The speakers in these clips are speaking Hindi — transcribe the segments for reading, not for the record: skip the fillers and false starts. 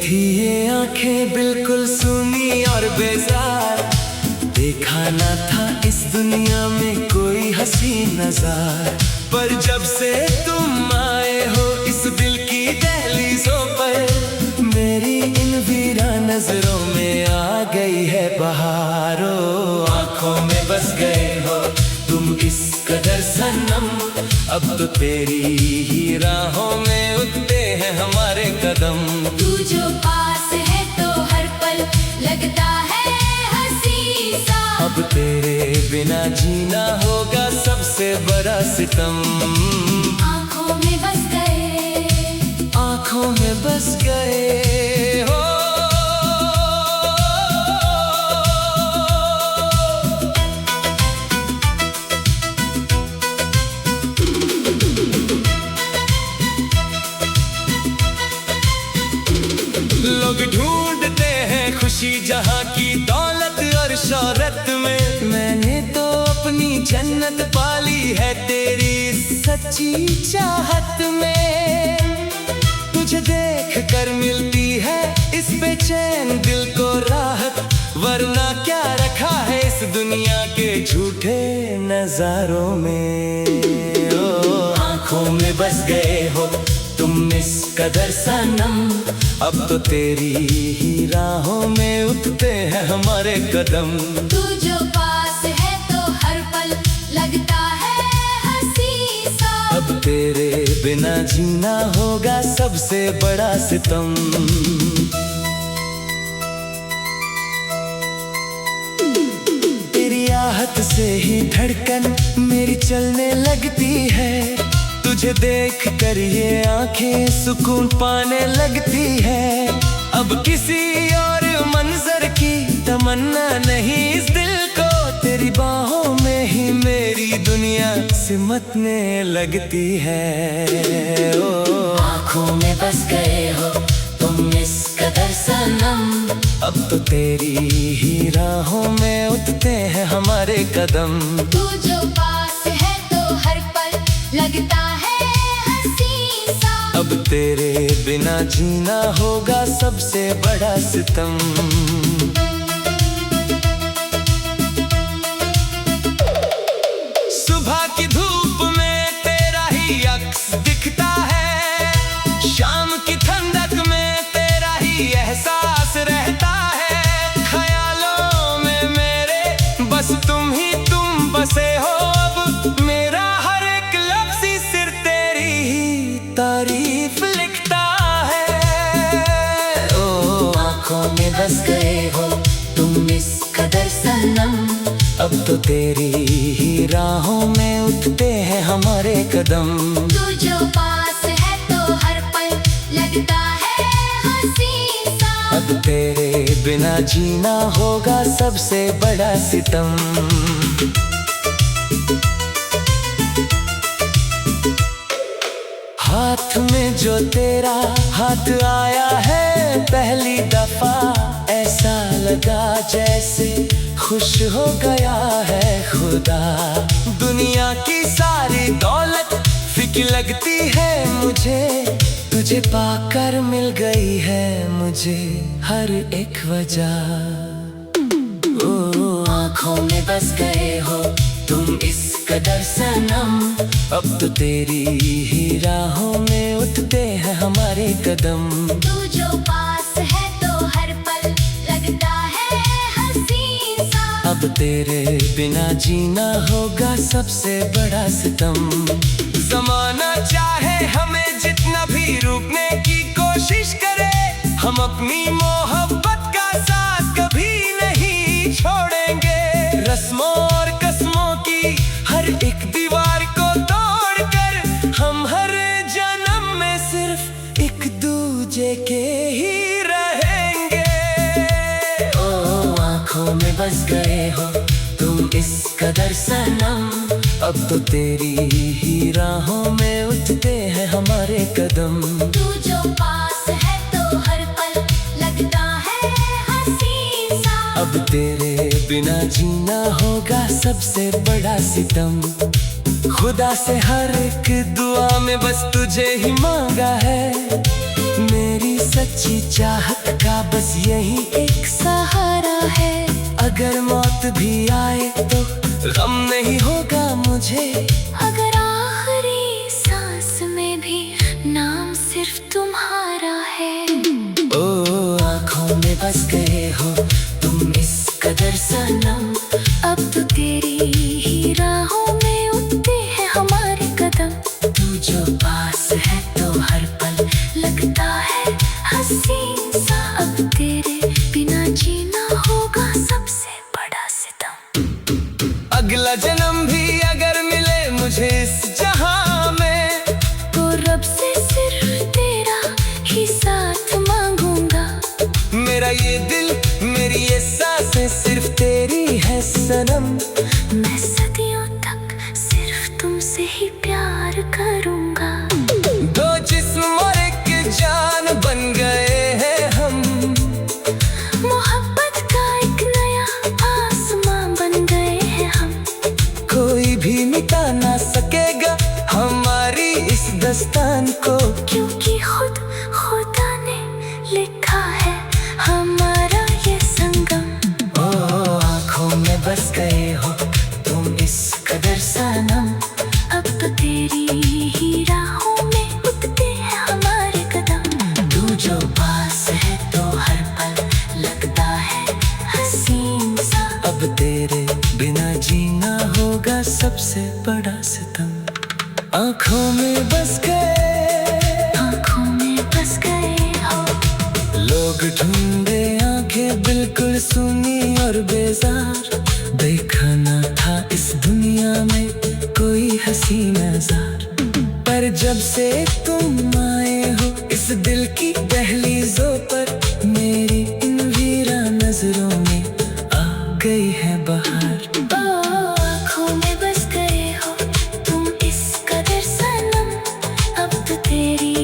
थी ये आंखें बिल्कुल सूनी और बेजार, देखा ना था इस दुनिया में कोई हंसी नजार। पर जब से तुम आए हो इस दिल की दहलीजों पर, मेरी इन वीरा नजरों में आ गई है बहारो। आंखों में बस गए हो तुम इस कदर सनम, अब तो तेरी ही राहों में उठते हैं हमारे कदम। तू जो पास है तो हर पल लगता है हंसी सा, अब तेरे बिना जीना होगा सबसे बड़ा सितम। आंखों में बस गए, आंखों में बस गए हो। लोग ढूंढते हैं खुशी जहाँ की दौलत और शोहरत में, मैंने तो अपनी जन्नत पाली है तेरी सच्ची चाहत में। तुझे देख कर मिलती है इस बेचैन दिल को राहत, वरना क्या रखा है इस दुनिया के झूठे नजारों में। ओ आंखों में बस गए हो तुम इस कदर सनम, अब तो तेरी ही राहों में उठते हैं हमारे कदम। तू जो पास है तो हर पल लगता है हंसी सा, अब तेरे बिना जीना होगा सबसे बड़ा सितम। तेरी आहट से ही धड़कन मेरी चलने लगती है, तुझे देख कर ये आंखें सुकून पाने लगती है। अब किसी और मंजर की तमन्ना नहीं इस दिल को, तेरी बाहों में ही मेरी दुनिया सिमटने लगती है। ओ आंखों में बस गए हो तुम इस कदर सनम, अब तो तेरी ही राहों में उठते हैं हमारे कदम। तू जो पास है तो हर पल लगता है हंसी सा, अब तेरे बिना जीना होगा सबसे बड़ा सितम। सुबह की धूप में तेरा ही अक्स दिखता है, शाम की ठंडक में तेरा ही एहसास रहता है। ख्यालों में मेरे बस तुम ही तुम बसे हो, अब मेरा हर एक लफ्ज़ सिर्फ तेरी ही तारीफ लिखता है। ओ आंखों में बस गए हो तुम इस कदर सनम, अब तो तेरी ही राहों में उठते हैं हमारे कदम। तू जो पास है तो हर पल लगता है हंसी सा, अब तेरे बिना जीना होगा सबसे बड़ा सितम। हाथ में जो तेरा हाथ आया है पहली दफा, ऐसा लगा जैसे खुश हो गया है खुदा। दुनिया की सारी दौलत फीकी लगती है मुझे, तुझे पाकर मिल गई है मुझे हर एक वजह। ओ आंखों में बस गए हो तुम इस कदर सनम, अब तो तेरी ही राहों में उठते हैं हमारे कदम। तू जो पास है तो हर पल लगता है हंसी सा, अब तेरे बिना जीना होगा सबसे बड़ा सितम। ज़माना चाहे हमें जितना भी रोकने की कोशिश करे, हम अपनी मोहब्बत का साथ कभी नहीं छोड़ेंगे। रस्मों और कस्मों की हर एक दीवार को तोड़कर, हम हर जन्म में सिर्फ एक दूजे के ही रहेंगे। ओ आंखों में बस गए हो तुम इस कदर सनम, अब तो तेरी ही राहों में उठते हैं हमारे कदम। तू जो पास है तो हर पल लगता है हंसी सा, अब तेरे बिना जीना होगा सबसे बड़ा सितम। खुदा से हर एक दुआ में बस तुझे ही मांगा है, मेरी सच्ची चाहत का बस यही एक सहारा है। अगर मौत भी आए तो गम नहीं होगा मुझे। अगर आखिरी सांस में भी नाम सिर्फ तुम्हारा है। ओ आँखों में बस गए हो तुम इस कदर सनम। अब तो तेरी ही राहों में उठते हैं हमारे कदम। तू जो पास है तो हर पल लगता है हसीन सा। अब तेरे बिना जीना होगा सबसे बड़ा सितम। अगला जन्म भी अगर मिले मुझे इस जहां में तो रब से सिर्फ तेरा ही साथ मांगूंगा। मेरा ये दिल मेरी ये सांसें सिर्फ तेरी है सनम। मैं सदियों तक सिर्फ तुमसे ही प्यार करूंगा। दो जिस्म और एक जान बन गए हैं हम। मोहब्बत का एक नया आसमां बन गए हैं हम। कोई भी मिटा ना सकेगा हमारी इस दास्तान को। क्योंकि खुद खुदा ने लिखा है हमारा ये संगम। ओ आँखों में बस गए हो तुम इस कदर सनम। अब तो तेरी ही राहों में उठते हैं हमारे कदम। तू जो पास है तो हर पल लगता है हसीन सा। अब तेरे बिना जीना होगा सबसे बड़ा सितम। आँखों में बस गए, आँखों में बस गए हो। लोग ढूंढे आंखें बिल्कुल सुनी और बेजार। देखा ना था इस दुनिया में कोई हंसी नजार। पर जब से तुम आए हो इस दिल की दहलीजों पर, मेरी इन वीरा नजरों में आ गई है बहार। ओ आँखों में बस गए हो तुम इस कदर सनम। अब तो तेरी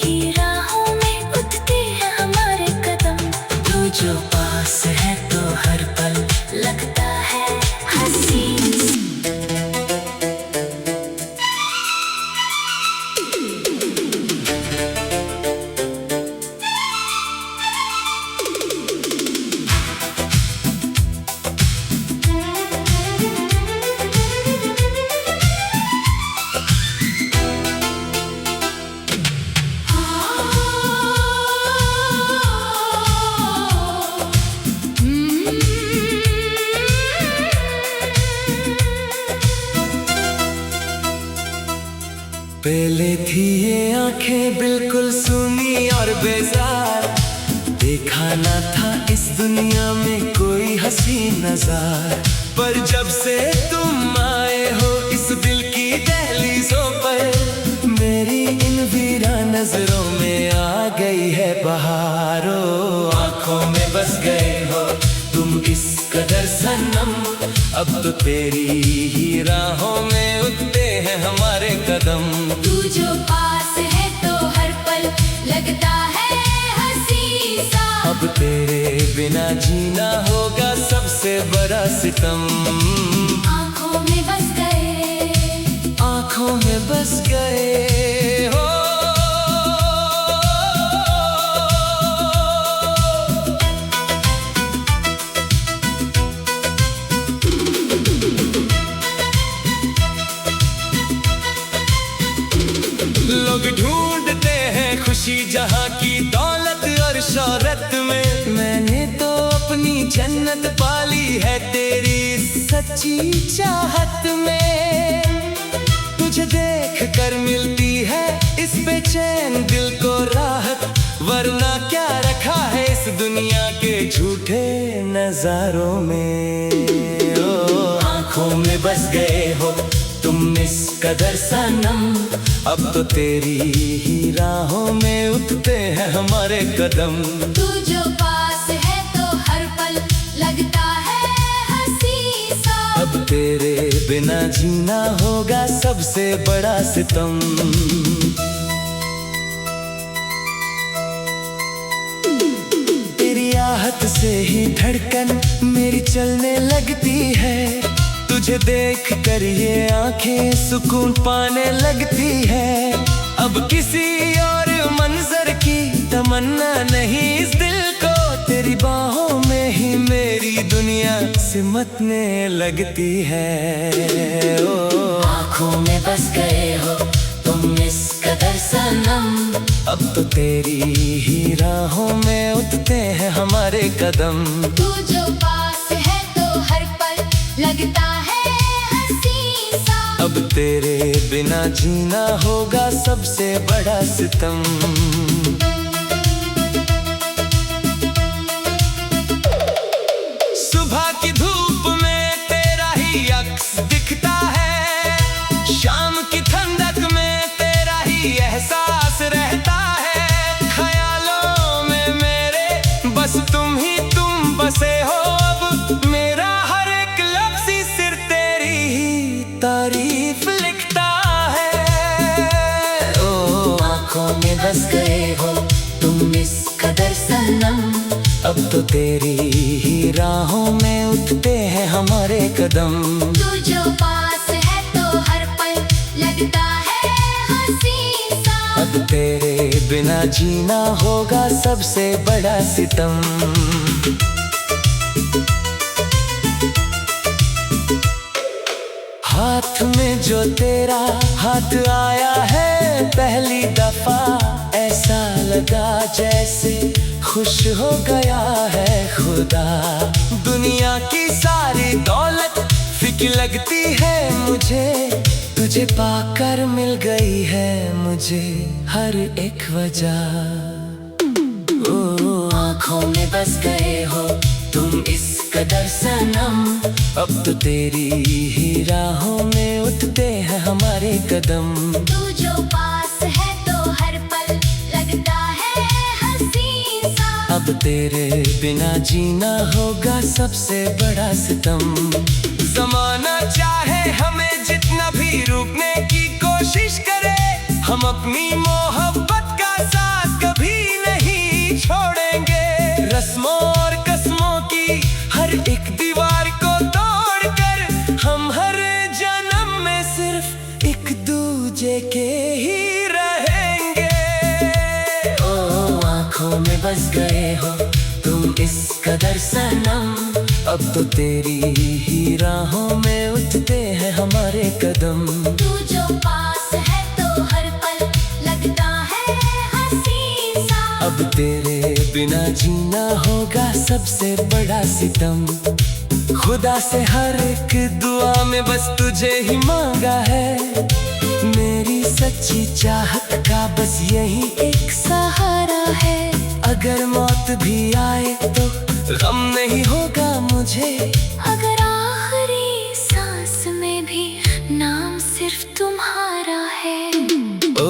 ही राहों में उठते हैं हमारे कदम। तू जो पास है तो हर पल लगता है हसीन सा। पहले थी ये आंखें बिल्कुल सुनी और बेजार। देखा ना था इस दुनिया में कोई हंसी नजार। पर जब से तुम आए हो इस दिल की दहलीजों पर, मेरी इन वीरा नजरों में आ गई है बहारो। आंखों में बस गए हो तुम इस कदर सनम। अब तो तेरी ही राहों में उठते हैं हमारे कदम। तू जो पास है तो हर पल लगता है हसीन सा। अब तेरे बिना जीना होगा सबसे बड़ा सितम। आँखों में बस गए, आँखों में बस गए हो। लोग ढूंढते हैं खुशी जहाँ की दौलत और शोहरत में। मैंने तो अपनी जन्नत पाली है तेरी सच्ची चाहत में। तुझे देख कर मिलती है इस बेचैन दिल को राहत। वरना क्या रखा है इस दुनिया के झूठे नजारों में। ओ आँखों में बस गए हो तुम इस कदर सनम। अब तो तेरी ही राहों में उठते हैं हमारे कदम। तू जो पास है तो हर पल लगता है हसीन सा। अब तेरे बिना जीना होगा सबसे बड़ा सितम। तेरी आहट से ही धड़कन मेरी चलने लगती है। तुझे देख कर ये आंखें सुकून पाने लगती है। अब किसी और मंजर की तमन्ना नहीं इस दिल को, तेरी बाहों में ही मेरी दुनिया सिमटने लगती है। ओ आँखों में बस गए हो तुम इस कदर सनम, अब तो तेरी ही राहों में उठते हैं हमारे कदम। तू जो पास है तो हर पल लगता है हंसी सा, अब तेरे बिना जीना होगा सबसे बड़ा सितम। सुबह की धूप में तेरा ही अक्स दिखता है, शाम की ठंडक में तेरा ही एहसास रहता है। ख्यालों में मेरे बस तुम ही तुम बसे हो, अब मेरा हर एक लफ्ज़ ही सिर्फ तेरी ही तारीफ लिखता है। ओ आँखों में बस गए हो तुम इस कदर सनम, अब तो तेरी ही राहों में उठते हैं हमारे कदम। तू जो पास है तो हर पल लगता है हंसी सा, अब तेरे बिना जीना होगा सबसे बड़ा सितम। हाथ में जो तेरा हाथ आया है पहली दफा, ऐसा लगा जैसे खुश हो गया है खुदा। दुनिया की सारी दौलत फीकी लगती है मुझे, तुझे पाकर मिल गई है मुझे हर एक वजह। ओ आँखों में बस गए हो तुम इस कदर सनम, अब तो तेरी ही राहों में उठते हैं हमारे कदम। तू जो पास है तो हर पल लगता है हंसी सा, अब तेरे बिना जीना होगा सबसे बड़ा सितम। जमाना चाहे हमें जितना भी रोकने की कोशिश करे, हम अपनी मोहब्बत का साथ कभी नहीं छोड़ेंगे। रस्मों और कस्मों की हर एक दीवार को तोड़कर हम हर जन्म में सिर्फ एक दूजे के ही रहेंगे। ओ आँखों में बस गए हो तुम इस कदर सनम, अब तो तेरी ही राहों में उठते हैं हमारे कदम। तू जो पास है तो हर पल लगता है हंसी सा, अब तेरे बिना जीना होगा सबसे बड़ा सितम। खुदा से हर एक दुआ में बस तुझे ही मांगा है, मेरी सच्ची चाहत का बस यही एक सहारा है। अगर मौत भी आए तो गम नहीं होगा मुझे, अगर आखिरी सांस में भी नाम सिर्फ तुम्हारा है। ओ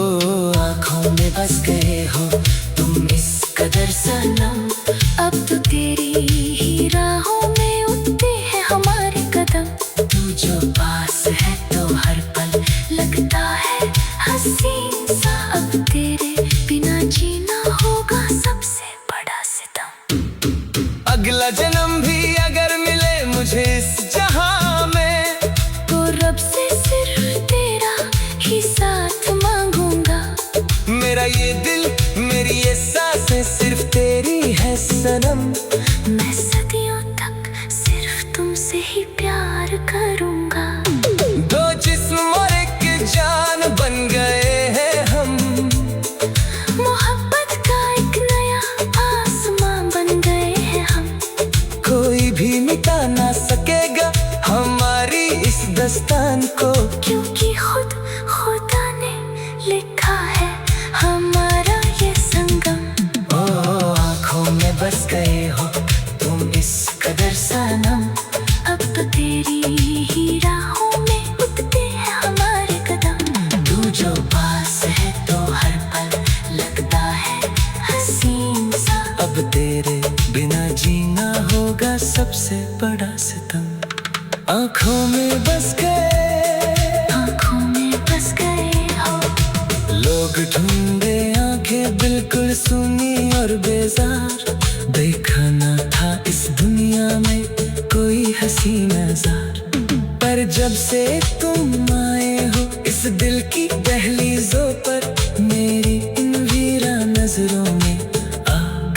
आँखों में बस गए हो तुम इस कदर सनम, अब तो तेरी ही राहों में उठते हैं हमारे कदम। तू जो पास है तो हर पल लगता है हंसी सा, अब तेरे बिना जीना होगा सबसे बड़ा सितम। अगला जन्म भी अगर मिले मुझे इस जहां में, तो रब से सिर्फ तेरा ही साथ मांगूंगा। मेरा ये दिल मेरी ये सांसें सिर्फ तेरी है सनम। मैं सदियों तक सिर्फ तुमसे ही प्यार करूंगा। दो जिस्म और एक जान बन गए हैं हम, मोहब्बत का एक नया आसमां बन गए हैं हम। कोई भी मिटा ना सकेगा हमारी इस दस्तान को, क्योंकि खुद खुदा ने लिखा है हमारा ये संगम। ओ आँखों में बस गए हो तुम इस कदर सनम, अब तो तेरी ही राहों में उठते हैं हमारे कदम। तू जो पास है तो हर पल लगता है हसीन सा, अब तेरे बिना जीना होगा सबसे बड़ा सितम। आँखों में बस गए, आँखों में बस गए हो। लोग ढूंढे आंखें बिल्कुल सुनी और बेजार, देखा ना था इस दुनिया में कोई हंसी नजार। पर जब से तुम आए हो इस दिल की दहलीजों पर, मेरी इन वीरान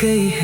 गई है।